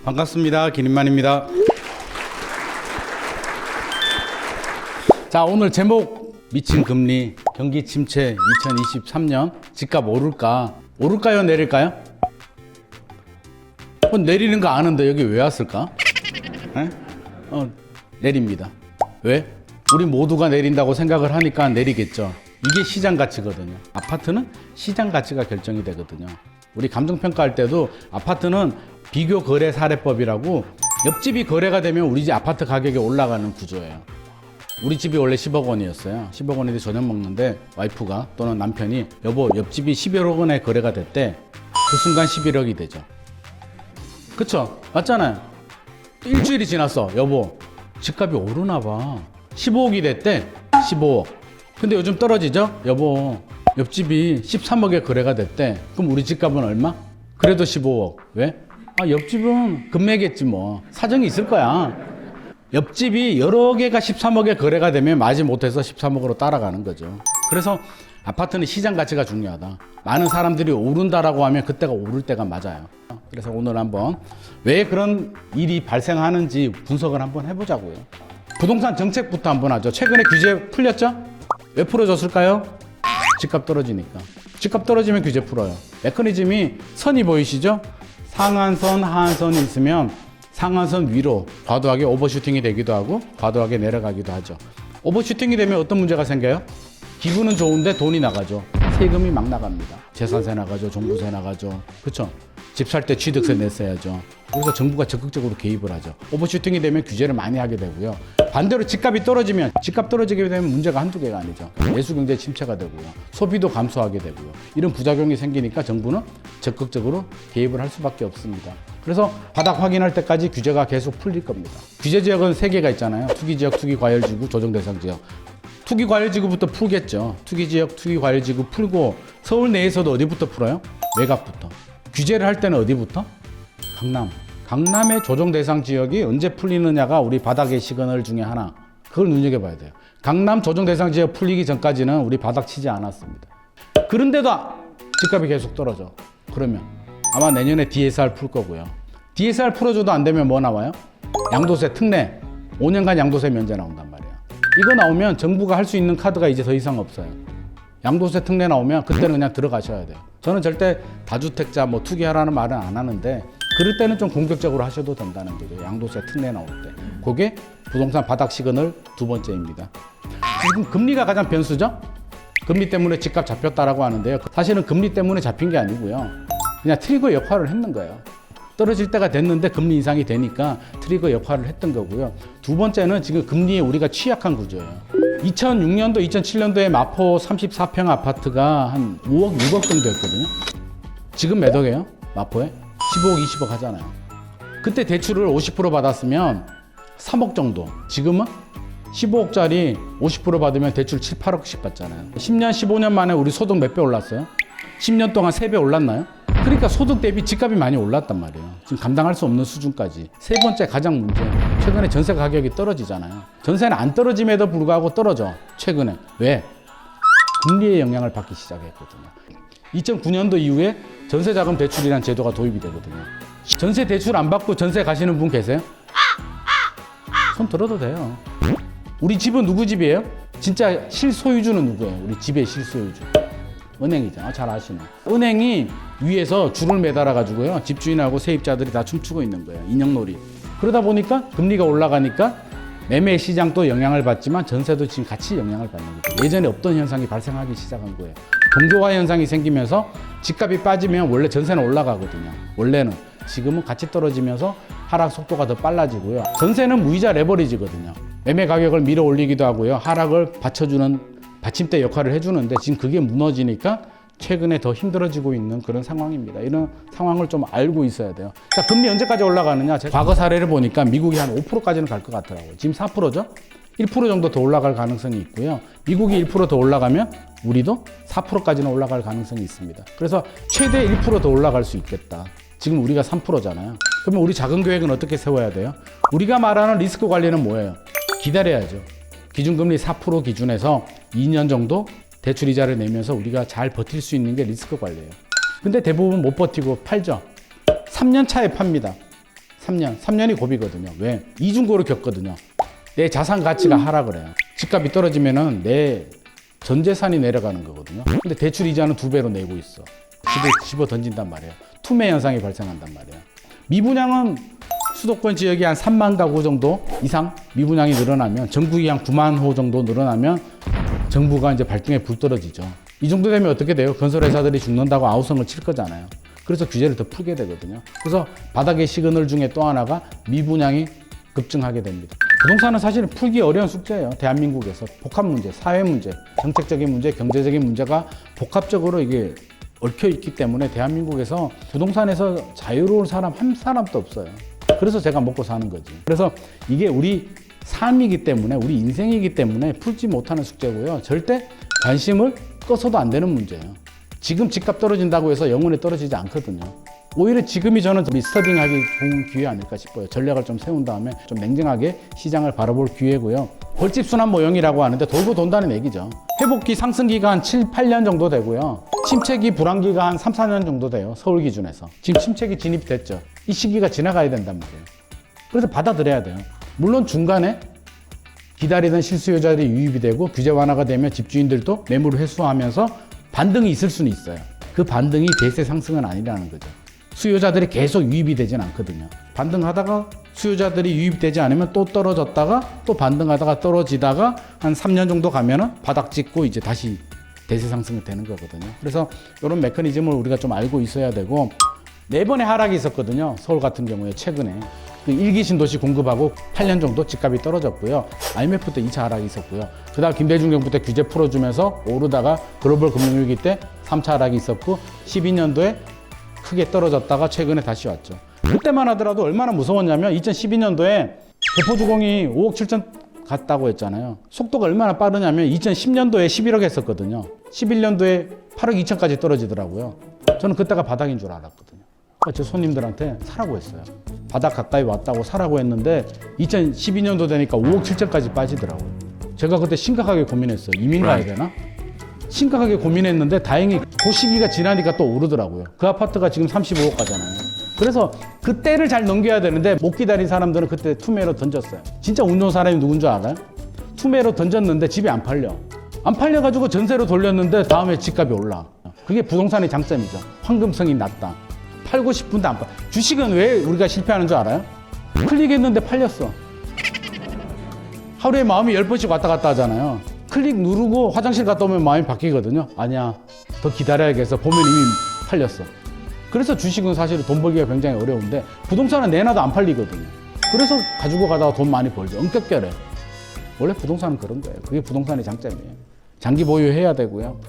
반갑습니다. 김인만입니다. 자, 오늘 제목 미친 금리 경기 침체 2023년 집값 오를까요 내릴까요? 내리는 거 아는데 여기 왜 왔을까? 내립니다. 왜? 우리 모두가 내린다고 생각을 하니까 내리겠죠. 이게 시장 가치거든요. 아파트는 시장 가치가 결정이 되거든요. 우리 감정평가할 때도 아파트는 비교 거래 사례법이라고 옆집이 거래가 되면 우리 집 아파트 가격이 올라가는 구조예요. 우리 집이 원래 10억 원이었어요. 10억 원인데 저녁 먹는데 와이프가 또는 남편이 여보 옆집이 11억 원에 거래가 됐대. 그 순간 11억이 되죠. 그쵸? 맞잖아요. 일주일이 지났어. 여보 집값이 오르나 봐. 15억이 됐대. 15억. 근데 요즘 떨어지죠? 여보 옆집이 13억에 거래가 됐대. 그럼 우리 집값은 얼마? 그래도 15억. 왜? 옆집은 금매겠지 뭐. 사정이 있을 거야. 옆집이 여러 개가 13억에 거래가 되면 마지 못해서 13억으로 따라가는 거죠. 그래서 아파트는 시장 가치가 중요하다. 많은 사람들이 오른다라고 하면 그때가 오를 때가 맞아요. 그래서 오늘 한번 왜 그런 일이 발생하는지 분석을 한번 해보자고요. 부동산 정책부터 한번 하죠. 최근에 규제 풀렸죠? 왜 풀어졌을까요? 집값 떨어지니까. 집값 떨어지면 규제 풀어요. 메커니즘이 선이 보이시죠? 상한선, 하한선이 있으면 상한선 위로 과도하게 오버슈팅이 되기도 하고 과도하게 내려가기도 하죠. 오버슈팅이 되면 어떤 문제가 생겨요? 기분은 좋은데 돈이 나가죠. 세금이 막 나갑니다. 재산세 나가죠. 종부세 나가죠. 그렇죠? 집 살 때 취득세 냈어야죠. 그래서 정부가 적극적으로 개입을 하죠. 오버슈팅이 되면 규제를 많이 하게 되고요. 반대로 집값이 떨어지면 집값 떨어지게 되면 문제가 한두 개가 아니죠. 내수경제 침체가 되고요. 소비도 감소하게 되고요. 이런 부작용이 생기니까 정부는 적극적으로 개입을 할 수밖에 없습니다. 그래서 바닥 확인할 때까지 규제가 계속 풀릴 겁니다. 규제 지역은 3개가 있잖아요. 투기지역, 투기과열지구, 조정대상지역. 투기과열지구부터 풀겠죠. 투기지역, 투기과열지구 풀고 서울 내에서도 어디부터 풀어요? 외곽부터. 규제를 할 때는 어디부터? 강남. 강남의 조정대상 지역이 언제 풀리느냐가 우리 바닥의 시그널 중에 하나. 그걸 눈여겨봐야 돼요. 강남 조정대상 지역 풀리기 전까지는 우리 바닥 치지 않았습니다. 그런데도 집값이 계속 떨어져. 그러면 아마 내년에 DSR 풀 거고요. DSR 풀어줘도 안 되면 뭐 나와요? 양도세 특례. 5년간 양도세 면제 나온단 말이에요. 이거 나오면 정부가 할 수 있는 카드가 이제 더 이상 없어요. 양도세 특례 나오면 그때는 그냥 들어가셔야 돼요. 저는 절대 다주택자 뭐 투기하라는 말은 안 하는데 그럴 때는 좀 공격적으로 하셔도 된다는 거죠. 양도세 특례 나올 때. 그게 부동산 바닥 시그널 두 번째입니다. 지금 금리가 가장 변수죠? 금리 때문에 집값 잡혔다라고 하는데요. 사실은 금리 때문에 잡힌 게 아니고요. 그냥 트리거 역할을 했는 거예요. 떨어질 때가 됐는데 금리 인상이 되니까 트리거 역할을 했던 거고요. 두 번째는 지금 금리에 우리가 취약한 구조예요. 2006년도, 2007년도에 마포 34평 아파트가 한 5억, 6억 정도 였거든요. 지금 몇 억이에요? 마포에? 15억, 20억 하잖아요. 그때 대출을 50% 받았으면 3억 정도. 지금은 15억짜리 50% 받으면 대출 7, 8억씩 받잖아요. 10년, 15년 만에 우리 소득 몇 배 올랐어요? 10년 동안 3배 올랐나요? 그러니까 소득 대비 집값이 많이 올랐단 말이에요. 지금 감당할 수 없는 수준까지. 세 번째 가장 문제. 최근에 전세 가격이 떨어지잖아요. 전세는 안 떨어짐에도 불구하고 떨어져. 최근에. 왜? 금리의 영향을 받기 시작했거든요. 2009년도 이후에 전세자금 대출이라는 제도가 도입이 되거든요. 전세 대출 안 받고 전세 가시는 분 계세요? 손 들어도 돼요. 우리 집은 누구 집이에요? 진짜 실소유주는 누구예요? 우리 집의 실소유주. 은행이잖아. 잘 아시네. 은행이 위에서 줄을 매달아 가지고요. 집주인하고 세입자들이 다 춤추고 있는 거예요. 인형놀이. 그러다 보니까 금리가 올라가니까 매매 시장도 영향을 받지만 전세도 지금 같이 영향을 받는 거죠. 예전에 없던 현상이 발생하기 시작한 거예요. 동조화 현상이 생기면서 집값이 빠지면 원래 전세는 올라가거든요. 원래는. 지금은 같이 떨어지면서 하락 속도가 더 빨라지고요. 전세는 무이자 레버리지거든요. 매매 가격을 밀어 올리기도 하고요. 하락을 받쳐주는 받침대 역할을 해주는데 지금 그게 무너지니까 최근에 더 힘들어지고 있는 그런 상황입니다. 이런 상황을 좀 알고 있어야 돼요. 자, 금리 언제까지 올라가느냐? 제가 과거 사례를 보니까 미국이 한 5%까지는 갈 것 같더라고요. 지금 4%죠? 1% 정도 더 올라갈 가능성이 있고요. 미국이 1% 더 올라가면 우리도 4%까지는 올라갈 가능성이 있습니다. 그래서 최대 1% 더 올라갈 수 있겠다. 지금 우리가 3%잖아요. 그러면 우리 자금 계획은 어떻게 세워야 돼요? 우리가 말하는 리스크 관리는 뭐예요? 기다려야죠. 기준금리 4% 기준에서 2년 정도 대출이자를 내면서 우리가 잘 버틸 수 있는 게 리스크 관리예요. 근데 대부분 못 버티고 팔죠. 3년 차에 팝니다. 3년이 고비거든요. 왜? 이중고를 겪거든요. 내 자산 가치가 하락을 해요. 집값이 떨어지면은 내 전 재산이 내려가는 거거든요. 근데 대출 이자는 2배로 내고 있어. 집어 던진단 말이에요. 투매 현상이 발생한단 말이에요. 미분양은 수도권 지역이 한 3만 가구 정도 이상 미분양이 늘어나면, 전국이 한 9만 호 정도 늘어나면 정부가 이제 발등에 불 떨어지죠. 이 정도 되면 어떻게 돼요? 건설회사들이 죽는다고 아우성을 칠 거잖아요. 그래서 규제를 더 풀게 되거든요. 그래서 바닥의 시그널 중에 또 하나가 미분양이 급증하게 됩니다. 부동산은 사실은 풀기 어려운 숙제예요. 대한민국에서 복합 문제, 사회 문제, 정책적인 문제, 경제적인 문제가 복합적으로 이게 얽혀 있기 때문에 대한민국에서 부동산에서 자유로운 사람 한 사람도 없어요. 그래서 제가 먹고 사는 거지. 그래서 이게 우리 삶이기 때문에, 우리 인생이기 때문에 풀지 못하는 숙제고요. 절대 관심을 꺼서도 안 되는 문제예요. 지금 집값 떨어진다고 해서 영원히 떨어지지 않거든요. 오히려 지금이 저는 스터딩하기 좋은 기회 아닐까 싶어요. 전략을 좀 세운 다음에 좀 냉정하게 시장을 바라볼 기회고요. 벌집 순환 모형이라고 하는데 돌고 돈다는 얘기죠. 회복기 상승기가 한 7, 8년 정도 되고요. 침체기 불황기가 한 3, 4년 정도 돼요. 서울 기준에서. 지금 침체기 진입됐죠. 이 시기가 지나가야 된단 말이에요. 그래서 받아들여야 돼요. 물론 중간에 기다리던 실수요자들이 유입이 되고 규제 완화가 되면 집주인들도 매물을 회수하면서 반등이 있을 수는 있어요. 그 반등이 대세 상승은 아니라는 거죠. 수요자들이 계속 유입이 되진 않거든요. 반등하다가 수요자들이 유입되지 않으면 또 떨어졌다가 또 반등하다가 떨어지다가 한 3년 정도 가면은 바닥 찍고 이제 다시 대세 상승이 되는 거거든요. 그래서 이런 메커니즘을 우리가 좀 알고 있어야 되고, 4번의 하락이 있었거든요. 서울 같은 경우에 최근에. 그 1기 신도시 공급하고 8년 정도 집값이 떨어졌고요. IMF 때 2차 하락이 있었고요. 그 다음 김대중 정부 때 규제 풀어주면서 오르다가 글로벌 금융위기 때 3차 하락이 있었고, 12년도에 크게 떨어졌다가 최근에 다시 왔죠. 그때만 하더라도 얼마나 무서웠냐면 2012년도에 대포주공이 5억 7천 갔다고 했잖아요. 속도가 얼마나 빠르냐면 2010년도에 11억 했었거든요. 11년도에 8억 2천까지 떨어지더라고요. 저는 그때가 바닥인 줄 알았거든요. 제 손님들한테 사라고 했어요. 바닥 가까이 왔다고 사라고 했는데 2012년도 되니까 5억 7천까지 빠지더라고요. 제가 그때 심각하게 고민했어요. 이민 가야 되나? 심각하게 고민했는데 다행히 그 시기가 지나니까 또 오르더라고요. 그 아파트가 지금 35억 가잖아요. 그래서 그때를 잘 넘겨야 되는데 못 기다린 사람들은 그때 투매로 던졌어요. 진짜 운 좋은 사람이 누군 줄 알아요? 투매로 던졌는데 집이 안 팔려. 안 팔려가지고 전세로 돌렸는데 다음에 집값이 올라. 그게 부동산의 장점이죠. 황금성이 낮다. 팔고 싶은데 안 팔. 주식은 왜 우리가 실패하는 줄 알아요? 클릭했는데 팔렸어. 하루에 마음이 10번씩 왔다 갔다 하잖아요. 클릭 누르고 화장실 갔다 오면 마음이 바뀌거든요. 아니야, 더 기다려야겠어. 보면 이미 팔렸어. 그래서 주식은 사실 돈 벌기가 굉장히 어려운데 부동산은 내놔도 안 팔리거든요. 그래서 가지고 가다가 돈 많이 벌죠. 엄격결에. 원래 부동산은 그런 거예요. 그게 부동산의 장점이에요. 장기 보유해야 되고요.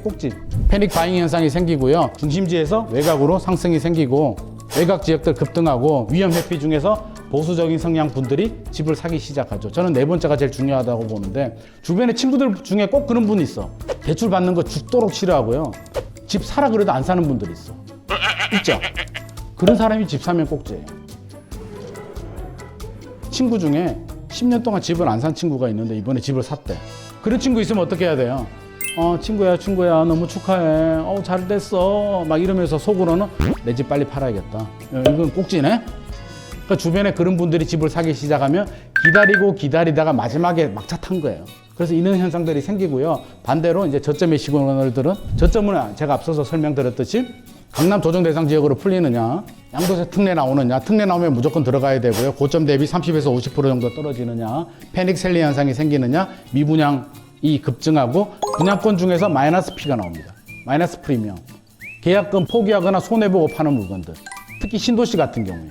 꼭지 패닉 바잉 현상이 생기고요. 중심지에서 외곽으로 상승이 생기고 외곽 지역들 급등하고 위험 회피 중에서 보수적인 성향 분들이 집을 사기 시작하죠. 저는 4번째가 제일 중요하다고 보는데, 주변에 친구들 중에 꼭 그런 분이 있어. 대출 받는 거 죽도록 싫어하고요. 집 사라 그래도 안 사는 분들이 있어. 있죠? 그런 사람이 집 사면 꼭지예요. 친구 중에 10년 동안 집을 안 산 친구가 있는데 이번에 집을 샀대. 그런 친구 있으면 어떻게 해야 돼요? 친구야 너무 축하해. 잘 됐어. 막 이러면서 속으로는 내 집 빨리 팔아야겠다. 이건 꼭지네? 그러니까 주변에 그런 분들이 집을 사기 시작하면 기다리다가 마지막에 막차 탄 거예요. 그래서 이런 현상들이 생기고요. 반대로 이제 저점의 시그널들은, 저점은 제가 앞서서 설명드렸듯이 강남 조정 대상 지역으로 풀리느냐, 양도세 특례 나오느냐, 특례 나오면 무조건 들어가야 되고요. 고점 대비 30에서 50% 정도 떨어지느냐, 패닉 셀링 현상이 생기느냐, 미분양이 급증하고 분양권 중에서 마이너스 피가 나옵니다. 마이너스 프리미엄. 계약금 포기하거나 손해보고 파는 물건들. 특히 신도시 같은 경우에.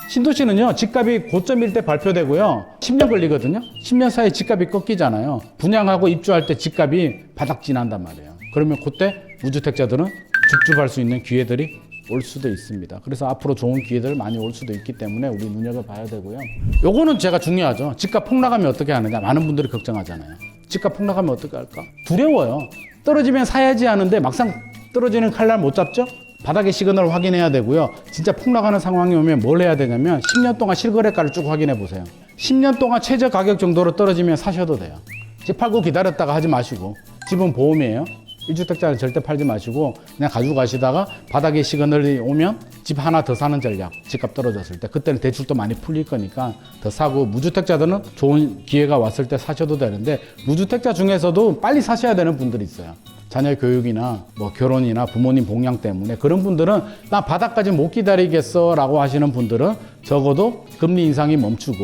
신도시는요, 집값이 고점일 때 발표되고요. 10년 걸리거든요. 10년 사이에 집값이 꺾이잖아요. 분양하고 입주할 때 집값이 바닥 지난단 말이에요. 그러면 그때 무주택자들은 줍줍할 수 있는 기회들이 올 수도 있습니다. 그래서 앞으로 좋은 기회들 많이 올 수도 있기 때문에 우리 눈여겨봐야 되고요. 요거는 제가 중요하죠. 집값 폭락하면 어떻게 하느냐. 많은 분들이 걱정하잖아요. 집값 폭락하면 어떻게 할까? 두려워요. 떨어지면 사야지 하는데 막상 떨어지는 칼날 못 잡죠? 바닥의 시그널을 확인해야 되고요. 진짜 폭락하는 상황이 오면 뭘 해야 되냐면 10년 동안 실거래가를 쭉 확인해 보세요. 10년 동안 최저 가격 정도로 떨어지면 사셔도 돼요. 집 팔고 기다렸다가 하지 마시고. 집은 보험이에요. 1주택자는 절대 팔지 마시고 그냥 가지고 가시다가 바닥에 시그널이 오면 집 하나 더 사는 전략. 집값 떨어졌을 때 그때는 대출도 많이 풀릴 거니까 더 사고, 무주택자들은 좋은 기회가 왔을 때 사셔도 되는데, 무주택자 중에서도 빨리 사셔야 되는 분들이 있어요. 자녀 교육이나 뭐 결혼이나 부모님 복양 때문에. 그런 분들은 나 바닥까지 못 기다리겠어 라고 하시는 분들은 적어도 금리 인상이 멈추고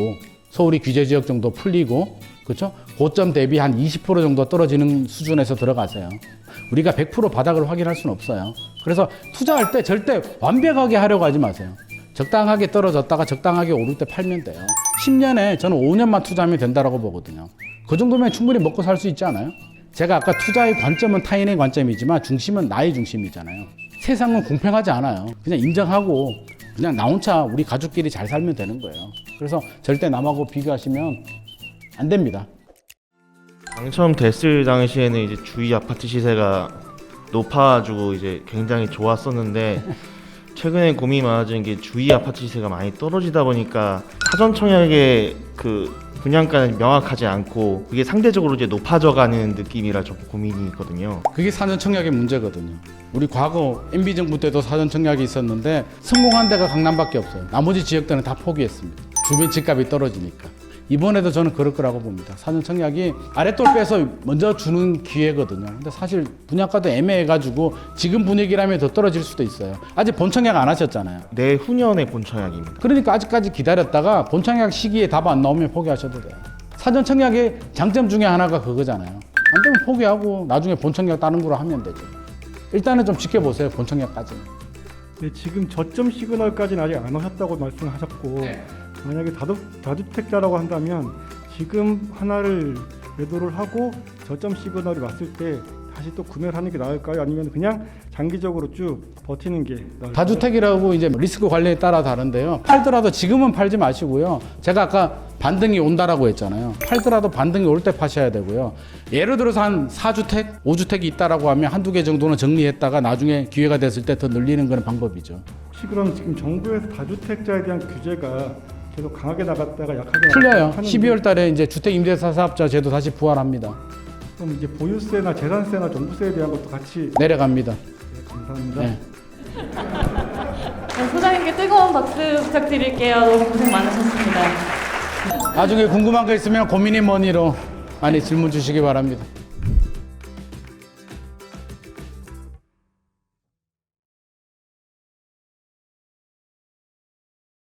서울이 규제 지역 정도 풀리고, 그렇죠? 고점 대비 한 20% 정도 떨어지는 수준에서 들어가세요. 우리가 100% 바닥을 확인할 수는 없어요. 그래서 투자할 때 절대 완벽하게 하려고 하지 마세요. 적당하게 떨어졌다가 적당하게 오를 때 팔면 돼요. 10년에 저는 5년만 투자하면 된다라고 보거든요. 그 정도면 충분히 먹고 살 수 있지 않아요? 제가 아까 투자의 관점은 타인의 관점이지만 중심은 나의 중심이잖아요. 세상은 공평하지 않아요. 그냥 인정하고 그냥 나 혼자 우리 가족끼리 잘 살면 되는 거예요. 그래서 절대 남하고 비교하시면 안 됩니다. 당첨됐을 당시에는 이제 주위 아파트 시세가 높아가지고 이제 굉장히 좋았었는데, 최근에 고민이 많아지는 게 주위 아파트 시세가 많이 떨어지다 보니까 사전 청약의 그 분양가는 명확하지 않고 그게 상대적으로 이제 높아져가는 느낌이라 좀 고민이 있거든요. 그게 사전 청약의 문제거든요. 우리 과거 MB 정부 때도 사전 청약이 있었는데 성공한 데가 강남밖에 없어요. 나머지 지역들은 다 포기했습니다. 주변 집값이 떨어지니까. 이번에도 저는 그럴 거라고 봅니다. 사전 청약이 아랫돌 빼서 먼저 주는 기회거든요. 근데 사실 분양가도 애매해가지고 지금 분위기라면 더 떨어질 수도 있어요. 아직 본청약 안 하셨잖아요. 내후년에 본청약입니다. 그러니까 아직까지 기다렸다가 본청약 시기에 답 안 나오면 포기하셔도 돼요. 사전 청약의 장점 중에 하나가 그거잖아요. 안 되면 포기하고 나중에 본청약 다른 거로 하면 되죠. 일단은 좀 지켜보세요. 본청약까지는. 네, 지금 저점 시그널까지는 아직 안 하셨다고 말씀하셨고, 네. 만약에 다주택자라고 한다면 지금 하나를 매도를 하고 저점 시그널이 왔을 때 다시 또 구매를 하는 게 나을까요? 아니면 그냥 장기적으로 쭉 버티는 게 나을까요? 다주택이라고 이제 리스크 관리에 따라 다른데요. 팔더라도 지금은 팔지 마시고요. 제가 아까 반등이 온다라고 했잖아요. 팔더라도 반등이 올 때 파셔야 되고요. 예를 들어서 한 4주택, 5주택이 있다라고 하면 한두 개 정도는 정리했다가 나중에 기회가 됐을 때 더 늘리는 건 방법이죠. 혹시 그럼 지금 정부에서 다주택자에 대한 규제가 계속 강하게 나갔다가 약하게 풀려요. 나갔다가 12월 달에 이제 주택임대차사업자 제도 다시 부활합니다. 그럼 이제 보유세나 재산세나 종부세에 대한 것도 같이 내려갑니다. 네, 감사합니다. 네. 네, 소장님께 뜨거운 박수 부탁드릴게요. 너무 고생 많으셨습니다. 나중에 궁금한 거 있으면 고민이 머니로 많이 질문 주시기 바랍니다.